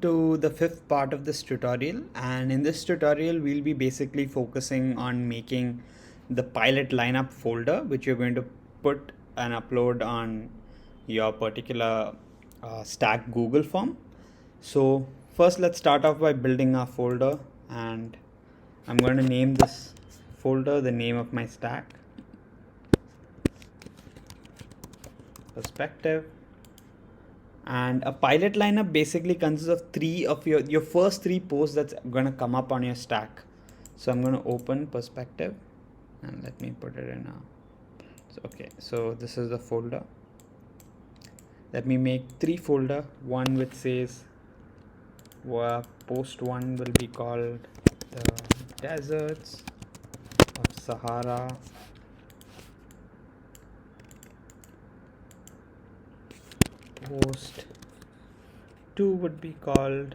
to the fifth part of this tutorial, and in this tutorial we'll be basically focusing on making the pilot lineup folder which you're going to put and upload on your particular Stack Google form. So first let's start off by building our folder, and I'm going to name this folder the name of my stack, perspective. And a pilot lineup basically consists of three of your first three posts that's going to come up on your stack. So I'm going to open perspective and let me put it in okay, so this is the folder. Let me make three folder, one which says post one will be called the deserts of Sahara. Post 2 would be called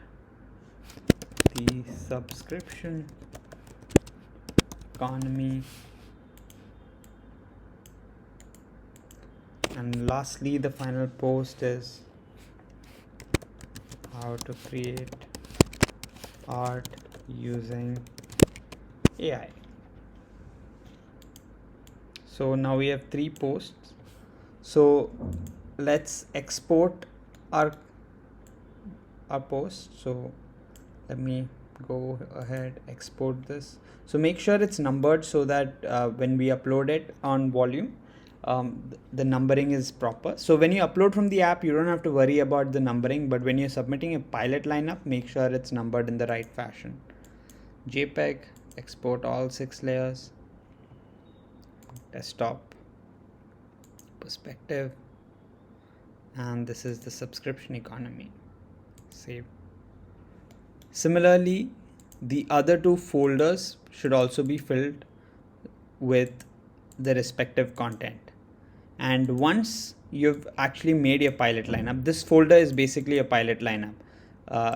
the subscription economy, and lastly the final post is how to create art using AI. So now we have three posts. So let's export our post. So let me go ahead, export this. So make sure it's numbered so that when we upload it on Volume, the numbering is proper. So when you upload from the app, you don't have to worry about the numbering, but when you're submitting a pilot lineup, make sure it's numbered in the right fashion. JPEG, export all 6 layers, desktop, perspective, and this is the subscription economy. Save. Similarly, the other two folders should also be filled with the respective content. And once you've actually made your pilot lineup, this folder is basically a pilot lineup.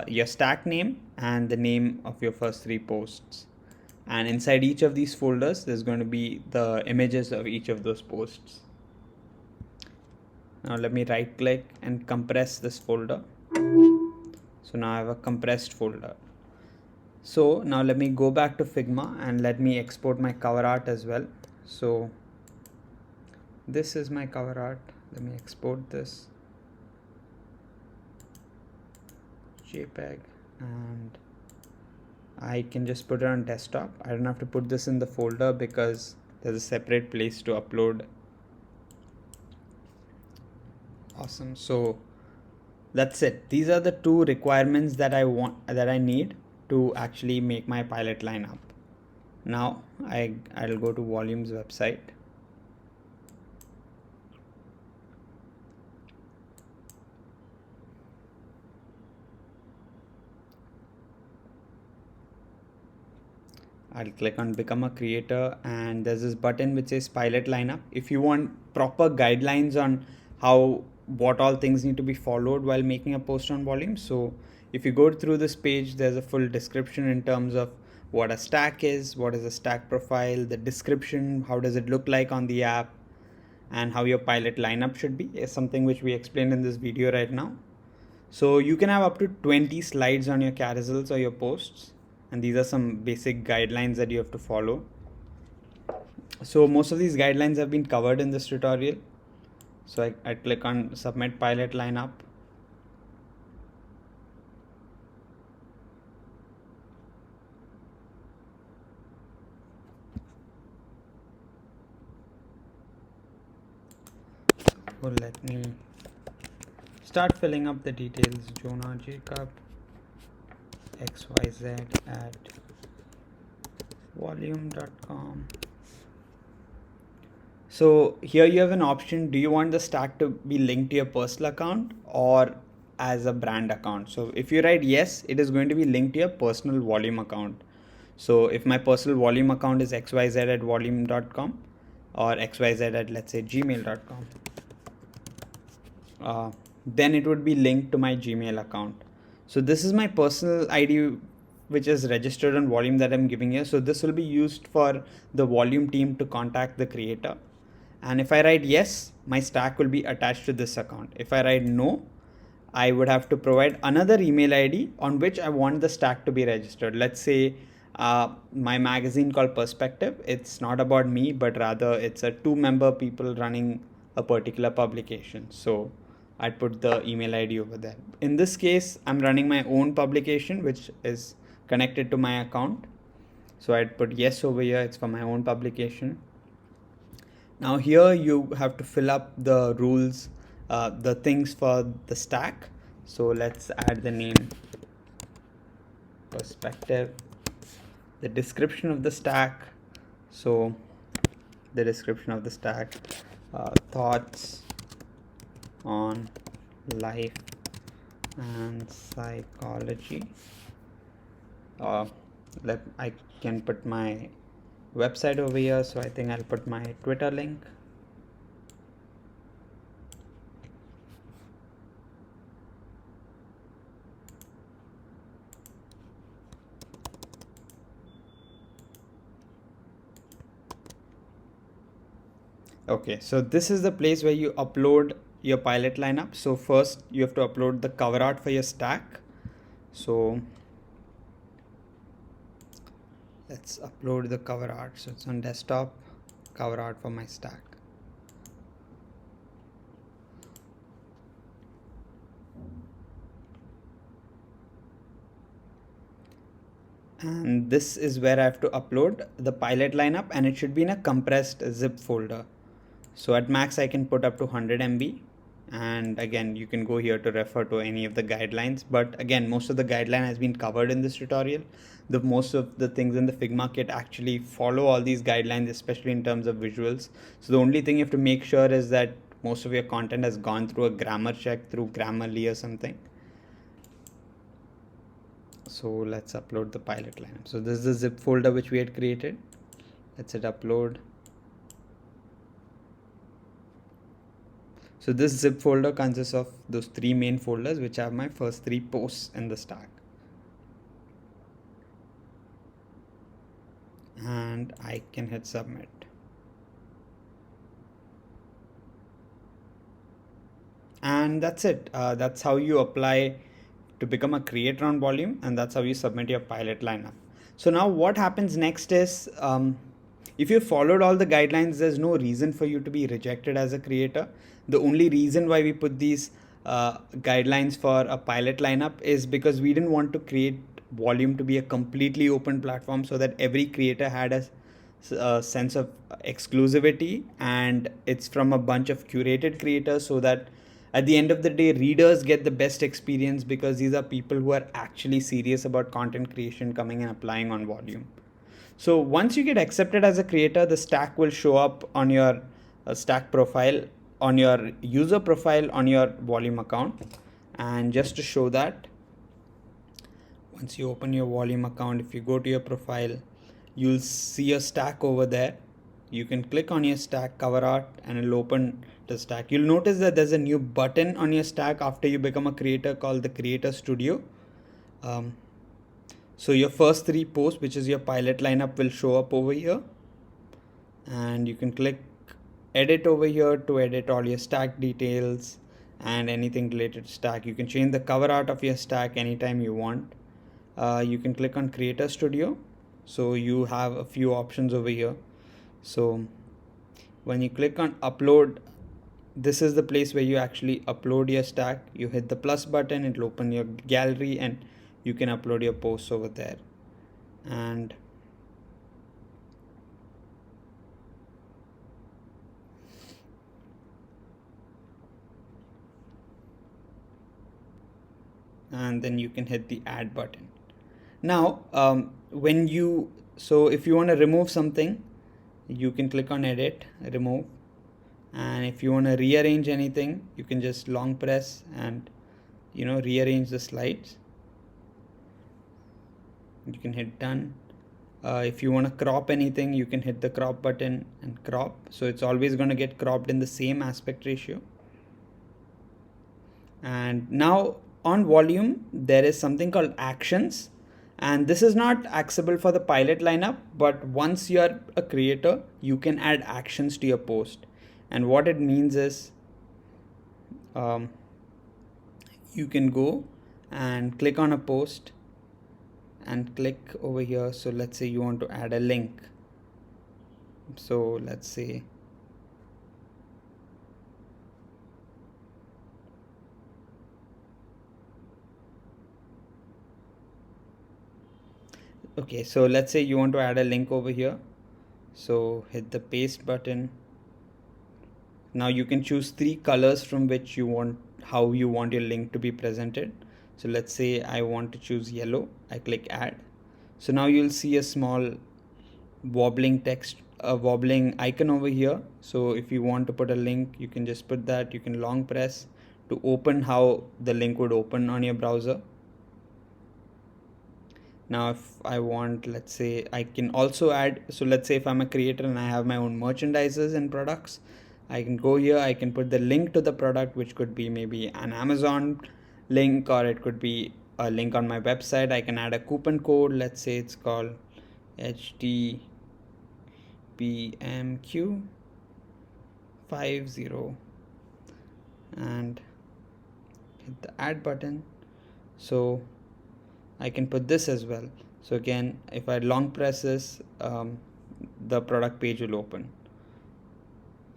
Your stack name and the name of your first three posts. And inside each of these folders, there's going to be the images of each of those posts. Now let me right click and compress this folder. So now I have a compressed folder. So now let me go back to Figma and let me export my cover art as well. So this is my cover art. Let me export this JPEG, and I can just put it on desktop. I don't have to put this in the folder because there's a separate place to upload. Awesome. So that's it. These are the two requirements that I need to actually make my pilot lineup. Now I'll go to Volume's website. I'll click on become a creator, and there's this button which says pilot lineup. If you want proper guidelines on what all things need to be followed while making a post on Volume, so if you go through this page, there's a full description in terms of what a stack is, what is a stack profile, the description, how does it look like on the app, and how your pilot lineup should be, is something which we explained in this video right now. So you can have up to 20 slides on your carousels or your posts, and these are some basic guidelines that you have to follow. So most of these guidelines have been covered in this tutorial. So I click on submit pilot lineup. So let me start filling up the details. Jonah Jacob XYZ at volume.com. So here you have an option. Do you want the stack to be linked to your personal account or as a brand account? So if you write yes, it is going to be linked to your personal Volume account. So if my personal Volume account is xyz at volume.com or xyz at, let's say, gmail.com, then it would be linked to my Gmail account. So this is my personal ID which is registered on Volume that I'm giving here. So this will be used for the Volume team to contact the creator. And if I write yes, my stack will be attached to this account. If I write no, I would have to provide another email ID on which I want the stack to be registered. Let's say my magazine called Perspective. It's not about me, but rather it's a 2-member people running a particular publication. So I'd put the email ID over there. In this case, I'm running my own publication, which is connected to my account. So I'd put yes over here. It's for my own publication. Now here you have to fill up the rules, the things for the stack. So let's add the name Perspective, the description of the stack. So the description of the stack, thoughts on life and psychology. I can put my website over here, so I think I'll put my Twitter link. Okay, so this is the place where you upload your pilot lineup. So first you have to upload the cover art for your stack. So let's upload the cover art. So it's on desktop, cover art for my stack. And this is where I have to upload the pilot lineup, and it should be in a compressed zip folder. So at max I can put up to 100 MB, and again you can go here to refer to any of the guidelines, but again most of the guideline has been covered in this tutorial. Most of the things in the Figma kit actually follow all these guidelines, especially in terms of visuals. So the only thing you have to make sure is that most of your content has gone through a grammar check through Grammarly or something. So let's upload the pilot lineup. So this is the zip folder which we had created. Let's hit upload. So this zip folder consists of those 3 main folders, which have my first 3 posts in the stack. And I can hit submit. And that's it. That's how you apply to become a creator on Volume, and that's how you submit your pilot lineup. So now what happens next is, if you followed all the guidelines, there's no reason for you to be rejected as a creator. The only reason why we put these guidelines for a pilot lineup is because we didn't want to create Volume to be a completely open platform, so that every creator had a sense of exclusivity, and it's from a bunch of curated creators, so that at the end of the day readers get the best experience, because these are people who are actually serious about content creation coming and applying on Volume. So once you get accepted as a creator, the stack will show up on your stack profile, on your user profile on your Volume account. And just to show that, once you open your Volume account, if you go to your profile, you'll see a stack over there. You can click on your stack cover art and it'll open the stack. You'll notice that there's a new button on your stack after you become a creator called the Creator Studio. So your first 3 posts, which is your pilot lineup, will show up over here, and you can click edit over here to edit all your stack details and anything related to stack. You can change the cover art of your stack anytime you want. You can click on Creator Studio, so you have a few options over here. So when you click on upload, this is the place where you actually upload your stack. You hit the plus button, it'll open your gallery, and you can upload your posts over there. And then you can hit the add button. Now if you want to remove something, you can click on edit, remove, and if you want to rearrange anything, you can just long press and rearrange the slides. You can hit done. If you want to crop anything, you can hit the crop button and crop, so it's always going to get cropped in the same aspect ratio. And now on Volume there is something called actions, and this is not accessible for the pilot lineup, but once you are a creator you can add actions to your post. And what it means is, you can go and click on a post and click over here. So let's say you want to add a link. So let's say okay, so let's say you want to add a link over here. So hit the paste button. Now you can choose 3 colors from which you want how you want your link to be presented. So let's say I want to choose yellow. I click add. So now you'll see a small wobbling text, a wobbling icon over here. So if you want to put a link, you can just put that. You can long press to open how the link would open on your browser. Now if I want, let's say I can also add, so let's say if I'm a creator and I have my own merchandises and products, I can go here, I can put the link to the product, which could be maybe an Amazon link, or it could be a link on my website. I can add a coupon code. Let's say it's called HDPMQ50 and hit the add button. So I can put this as well. So again, if I long press this, the product page will open.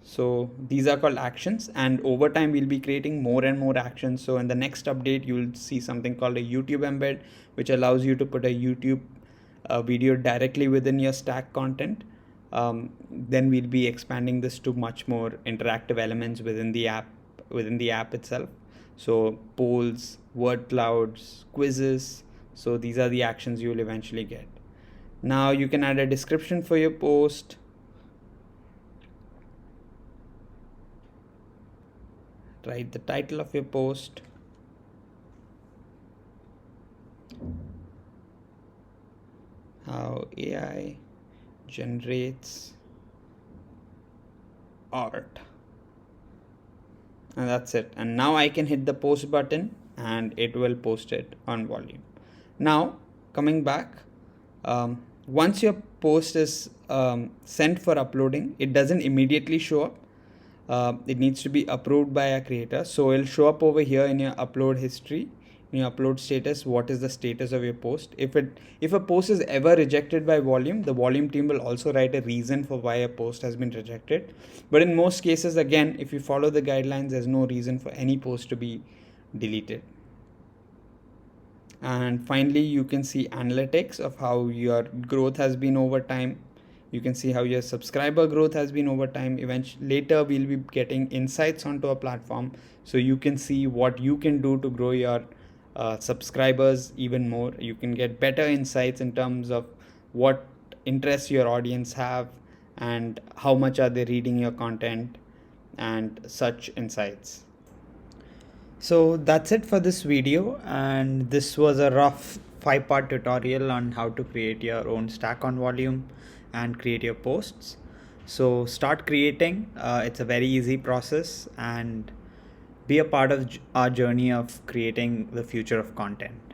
So these are called actions, and over time we'll be creating more and more actions. So in the next update, you'll see something called a YouTube embed, which allows you to put a YouTube video directly within your stack content. Then we'll be expanding this to much more interactive elements within the app itself. So polls, word clouds, quizzes. So these are the actions you will eventually get. Now you can add a description for your post. Write the title of your post. How AI generates art. And that's it. And now I can hit the post button and it will post it on volume. Now coming back, once your post is sent for uploading, it doesn't immediately show up. It needs to be approved by a creator. So it'll show up over here in your upload history, in your upload status, what is the status of your post. If a post is ever rejected by Volume, the Volume team will also write a reason for why a post has been rejected. But in most cases, again, if you follow the guidelines, there's no reason for any post to be deleted. And finally, you can see analytics of how your growth has been over time. You can see how your subscriber growth has been over time. Eventually, later we'll be getting insights onto a platform, so you can see what you can do to grow your subscribers even more. You can get better insights in terms of what interests your audience have and how much are they reading your content and such insights. So that's it for this video, and this was a rough 5-part tutorial on how to create your own stack on Volume and create your posts. So start creating. It's a very easy process, and be a part of our journey of creating the future of content.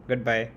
Goodbye.